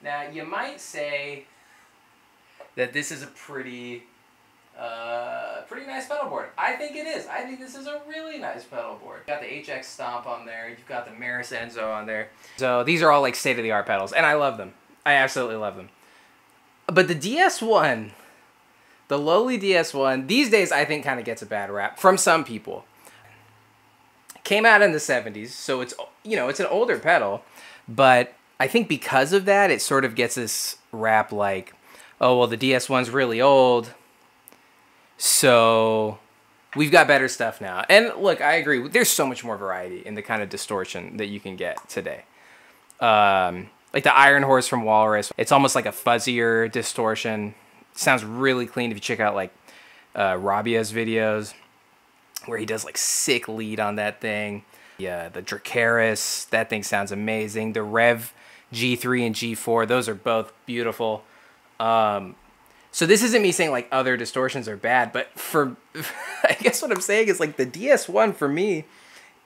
Now, you might say that this is a pretty nice pedal board. I think it is. I think this is a really nice pedal board. You've got the HX Stomp on there. You've got the Maris Enzo on there. So these are all like state-of-the-art pedals, and I love them. I absolutely love them. But the DS1, the lowly DS1, these days I think kind of gets a bad rap from some people. Came out in the 70s, so it's, you know, it's an older pedal, but I think because of that, it sort of gets this rap like, oh, well, the DS1's really old, so we've got better stuff now. And look, I agree. There's so much more variety in the kind of distortion that you can get today. Like the Iron Horse from Walrus, it's almost like a fuzzier distortion. It sounds really clean if you check out like Rabia's videos, where he does like sick lead on that thing. Yeah, the Dracaris, that thing sounds amazing. The Rev G3 and G4, those are both beautiful. So this isn't me saying like other distortions are bad, but for, I guess what I'm saying is like the DS1 for me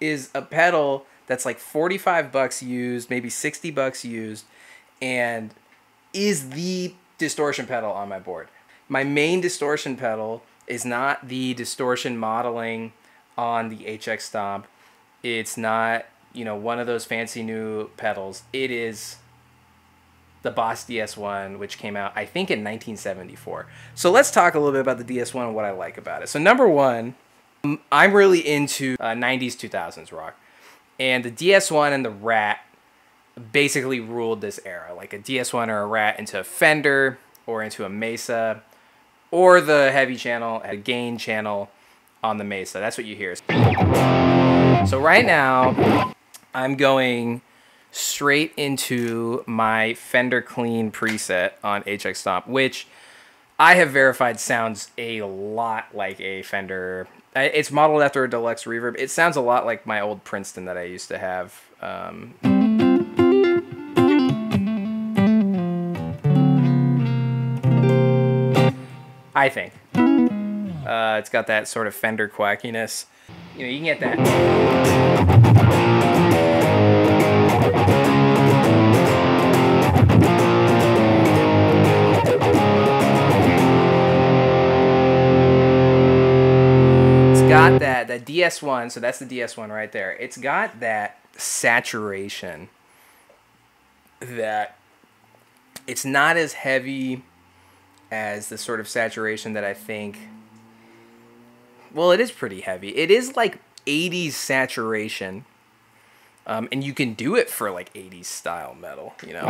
is a pedal that's like 45 bucks used, maybe 60 bucks used, and is the distortion pedal on my board. My main distortion pedal is not the distortion modeling on the HX Stomp. It's not, you know, one of those fancy new pedals. It is the Boss DS1, which came out, I think, in 1974. So let's talk a little bit about the DS1 and what I like about it. So number one, I'm really into 90s, 2000s rock. And the DS1 and the Rat basically ruled this era. Like a DS1 or a Rat into a Fender or into a Mesa, or the heavy channel, a gain channel on the Mesa. That's what you hear. So right now, I'm going straight into my Fender Clean preset on HX Stomp, which I have verified sounds a lot like a Fender. It's modeled after a deluxe reverb. It sounds a lot like my old Princeton that I used to have. I think. It's got that sort of Fender quackiness. You know, you can get that. It's got that DS1, so that's the DS1 right there. It's got that saturation that it's not as heavy as the sort of saturation that I think, well, it is pretty heavy. It is like 80s saturation, and you can do it for like 80s style metal, you know?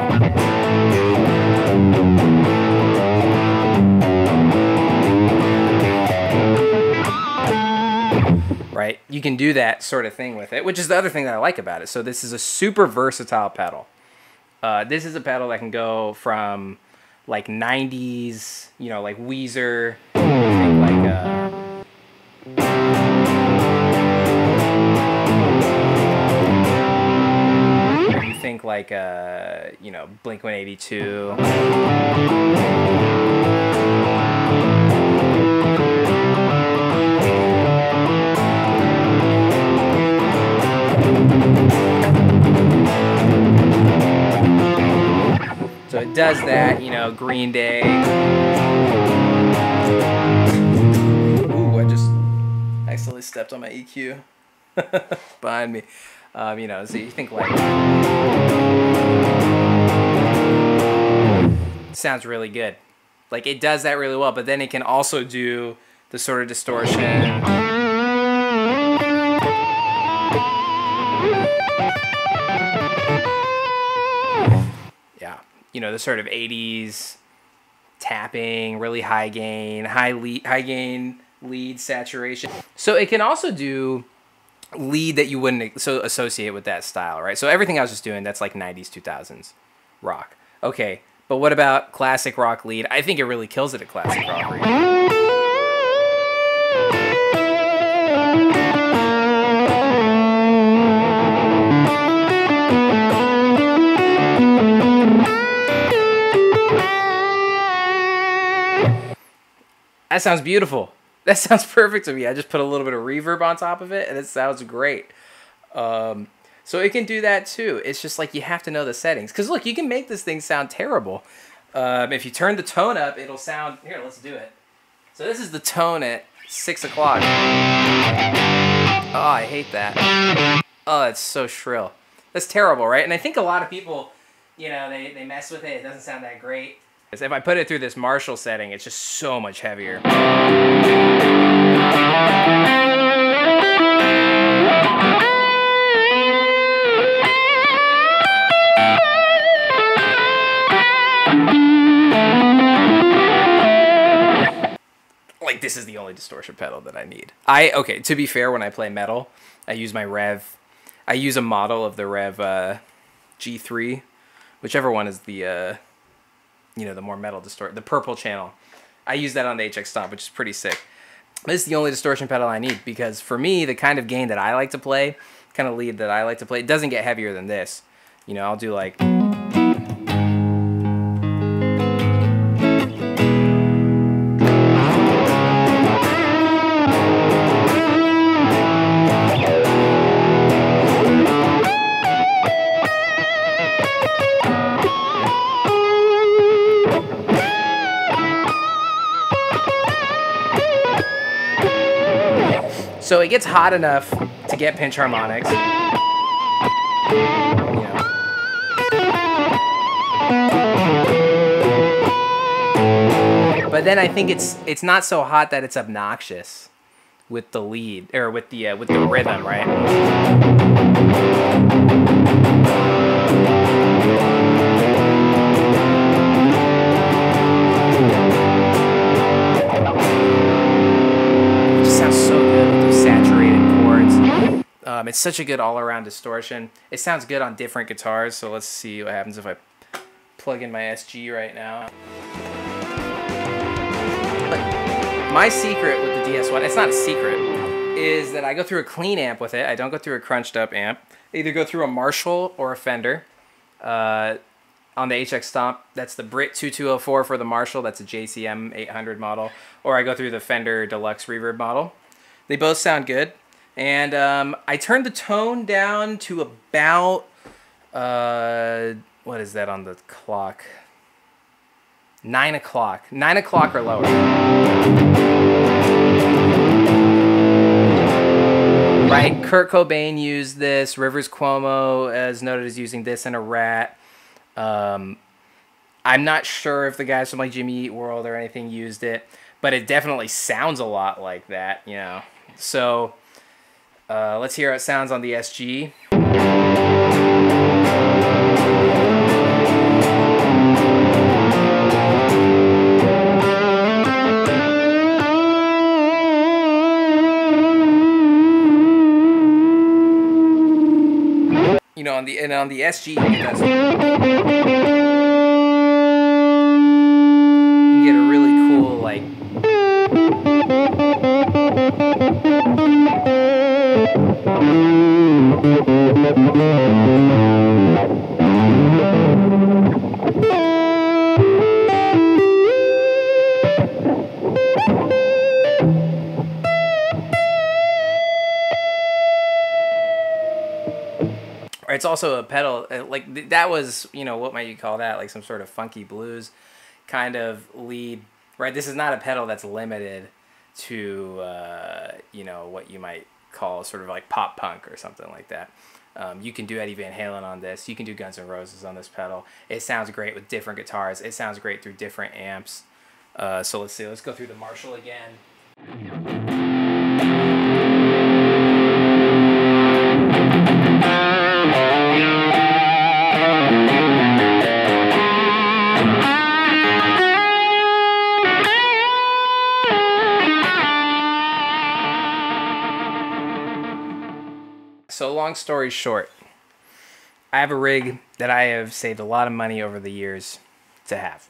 Right? You can do that sort of thing with it, which is the other thing that I like about it. So this is a super versatile pedal. This is a pedal that can go from like 90s, you know, like Weezer, you think like you know, Blink-182. So it does that, you know, Green Day. Ooh, I just accidentally stepped on my EQ behind me. You know, so you think like, sounds really good. Like it does that really well, but then it can also do the sort of distortion. You know, the sort of 80s tapping, really high gain lead saturation. So it can also do lead that you wouldn't associate with that style, right? So everything I was just doing, that's like 90s, 2000s rock. Okay, but what about classic rock lead? I think it really kills it at classic rock lead. That sounds beautiful. That sounds perfect to me. I just put a little bit of reverb on top of it, and it sounds great. So it can do that too. It's just like you have to know the settings. Because look, you can make this thing sound terrible. If you turn the tone up, it'll sound... Here, let's do it. So this is the tone at 6 o'clock. Oh, I hate that. Oh, it's so shrill. That's terrible, right? And I think a lot of people, you know, they mess with it. It doesn't sound that great. If I put it through this Marshall setting, it's just so much heavier. Like, this is the only distortion pedal that I need. Okay, to be fair, when I play metal, I use my Rev. I use a model of the Rev G3, whichever one is the, you know, the more metal distort, the purple channel. I use that on the HX Stomp, which is pretty sick. This is the only distortion pedal I need, because for me, the kind of gain that I like to play, kind of lead that I like to play, it doesn't get heavier than this. You know, I'll do like... So it gets hot enough to get pinch harmonics. You know. But then I think it's not so hot that it's obnoxious with the lead or with the rhythm, right? It's such a good all-around distortion. It sounds good on different guitars, so let's see what happens if I plug in my SG right now. But my secret with the DS1, it's not a secret, is that I go through a clean amp with it. I don't go through a crunched up amp. I either go through a Marshall or a Fender. On the HX Stomp, that's the Brit 2204 for the Marshall. That's a JCM 800 model. Or I go through the Fender Deluxe Reverb model. They both sound good. And I turned the tone down to about, what is that on the clock? 9 o'clock. 9 o'clock or lower. Right, Kurt Cobain used this. Rivers Cuomo is noted as using this in a Rat. I'm not sure if the guys from like Jimmy Eat World or anything used it, but it definitely sounds a lot like that, you know. So... let's hear how it sounds on the SG. You know, on the SG, you can get a really cool like. It's also a pedal, like that was, you know, what might you call that? Like some sort of funky blues kind of lead, right? This is not a pedal that's limited to, you know, what you might call sort of like pop punk or something like that. You can do Eddie Van Halen on this. You can do Guns N' Roses on this pedal. It sounds great with different guitars. It sounds great through different amps. So let's see. Let's go through the Marshall again. So long story short, I have a rig that I have saved a lot of money over the years to have.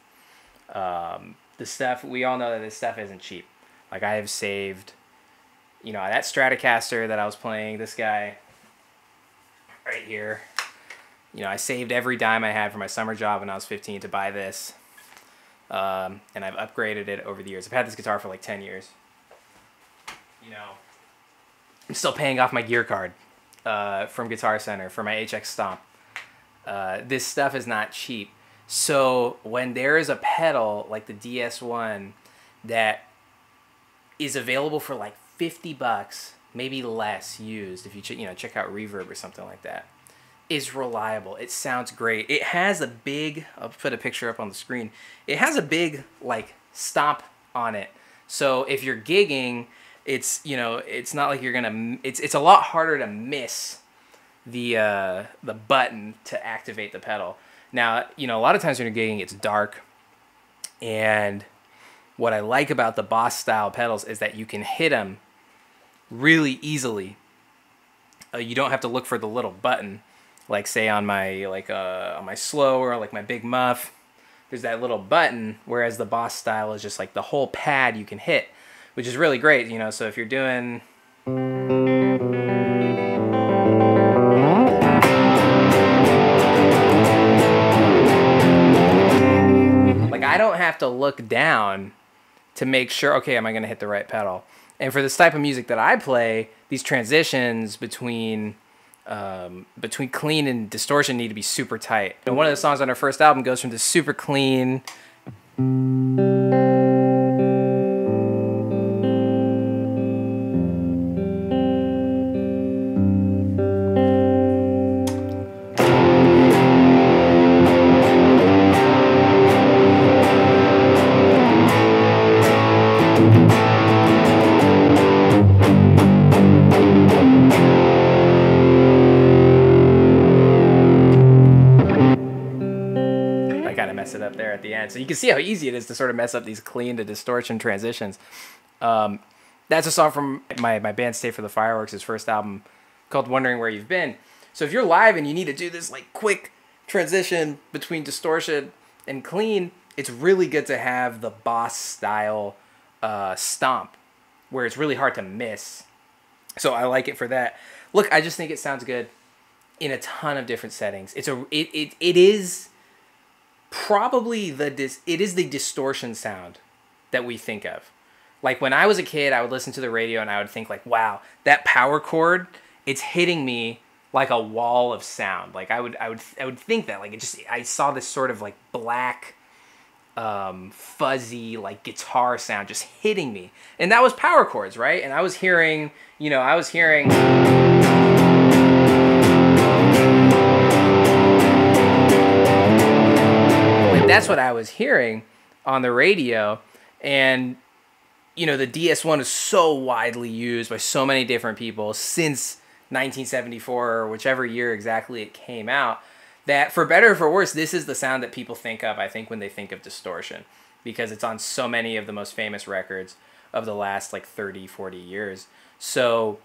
The stuff, we all know that this stuff isn't cheap. Like I have saved, you know, that Stratocaster that I was playing, this guy right here. You know, I saved every dime I had for my summer job when I was 15 to buy this. And I've upgraded it over the years. I've had this guitar for like 10 years. You know, I'm still paying off my gear card. from Guitar Center for my HX Stomp. This stuff is not cheap. So when there is a pedal like the DS1 that is available for like 50 bucks, maybe less used, if you check out Reverb or something like that, is reliable. It sounds great. It has a big, I'll put a picture up on the screen. It has a big like stomp on it. So if you're gigging, it's, it's not like you're gonna, it's a lot harder to miss the button to activate the pedal. Now, a lot of times when you're gigging, it's dark, and what I like about the Boss style pedals is that you can hit them really easily. You don't have to look for the little button, like say on my on my slow or like my big muff. There's that little button, whereas the Boss style is just like the whole pad you can hit, which is really great. So if you're doing, like, I don't have to look down to make sure, okay, am I going to hit the right pedal? And for this type of music that I play, these transitions between clean and distortion need to be super tight. And one of the songs on our first album goes from this super clean mess it up there at the end. So you can see how easy it is to sort of mess up these clean to distortion transitions. That's a song from my band Stay for the Fireworks' first album called Wondering Where You've Been. So if you're live and you need to do this like quick transition between distortion and clean, it's really good to have the Boss style stomp where it's really hard to miss. So I like it for that. Look, I just think it sounds good in a ton of different settings. It is probably the distortion sound that we think of. Like when I was a kid, I would listen to the radio and I would think like, wow, that power chord, it's hitting me like a wall of sound. Like I would think that, like, I saw this sort of like black fuzzy like guitar sound just hitting me, and that was power chords, right? And I was hearing that's what I was hearing on the radio. And the DS1 is so widely used by so many different people since 1974 or whichever year exactly it came out, that for better or for worse, this is the sound that people think of, I think, when they think of distortion, because it's on so many of the most famous records of the last like 30, 40 years. So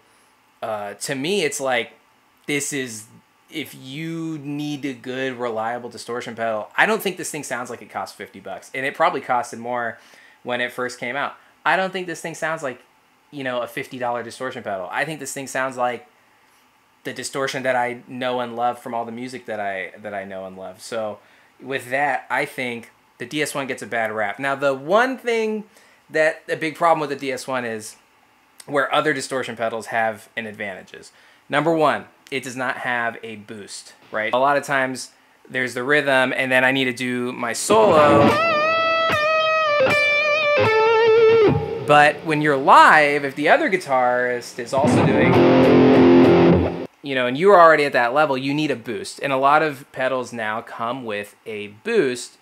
to me, it's like, this is, if you need a good, reliable distortion pedal, I don't think this thing sounds like it costs 50 bucks. And it probably costed more when it first came out. I don't think this thing sounds like, a $50 distortion pedal. I think this thing sounds like the distortion that I know and love from all the music that I know and love. So with that, I think the DS1 gets a bad rap. Now, the one thing that a big problem with the DS1 is where other distortion pedals have an advantage is, number one, it does not have a boost, right? A lot of times there's the rhythm and then I need to do my solo. But when you're live, if the other guitarist is also doing, and you're already at that level, you need a boost. And a lot of pedals now come with a boost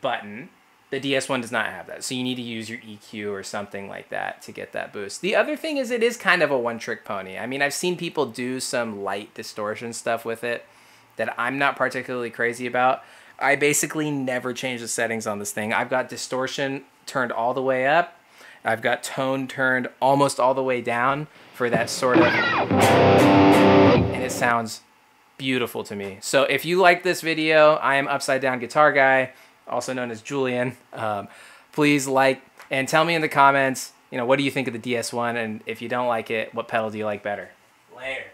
button. The DS1 does not have that. So you need to use your EQ or something like that to get that boost. The other thing is, it is kind of a one-trick pony. I mean, I've seen people do some light distortion stuff with it that I'm not particularly crazy about. I basically never change the settings on this thing. I've got distortion turned all the way up. I've got tone turned almost all the way down for that sort of, and it sounds beautiful to me. So if you like this video, I am Upside Down Guitar Guy, also known as Julian. Please like and tell me in the comments, what do you think of the DS1, and if you don't like it, what pedal do you like better? Later.